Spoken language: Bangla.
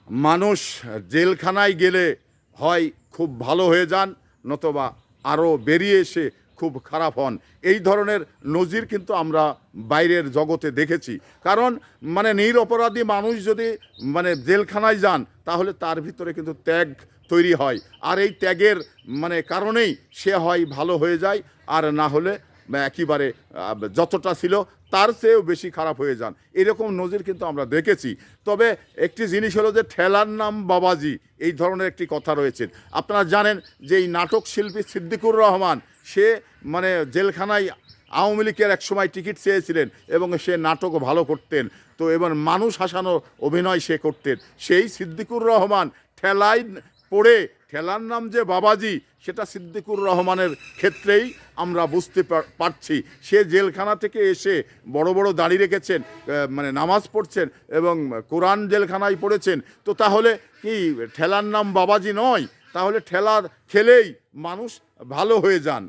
মানুষ জেলখানায় গেলে হয় খুব ভালো হয়ে যান, নতবা আরও বেরিয়ে এসে খুব খারাপ হন। এই ধরনের নজির কিন্তু আমরা বাইরের জগতে দেখেছি। কারণ মানে নিরপরাধী মানুষ যদি মানে জেলখানায় যান, তাহলে তার ভিতরে কিন্তু ত্যাগ তৈরি হয়, আর এই ত্যাগের মানে কারণেই সে হয় ভালো হয়ে যায়, আর না হলে একেবারে যতটা ছিল তার চেয়েও বেশি খারাপ হয়ে যান। এরকম নজির কিন্তু আমরা দেখেছি। তবে একটি জিনিস হলো যে ঠেলার নাম বাবাজি, এই ধরনের একটি কথা রয়েছে। আপনারা জানেন যে এই নাটক শিল্পী সিদ্দিকুর রহমান, সে মানে জেলখানায় আওয়ামী লীগের এক সময় টিকিট চেয়েছিলেন এবং সে নাটকও ভালো করতেন। তো এবার মানুষ হাসানো অভিনয় সে করতেন। সেই সিদ্দিকুর রহমান ঠেলায় পড়ে, ঠেলার নাম যে বাবাজি, সেটা সিদ্দিকুর রহমানের ক্ষেত্রেই আমরা বুঝতে পারছি। সে জেলখানা থেকে এসে বড় বড় দাড়ি রেখেছেন, মানে নামাজ পড়ছেন এবং কোরআন জেলখানায় পড়েছেন। তো তাহলে কি ঠেলার নাম বাবাজি নয়? তাহলে ঠেলার খেলেই মানুষ ভালো হয়ে যান।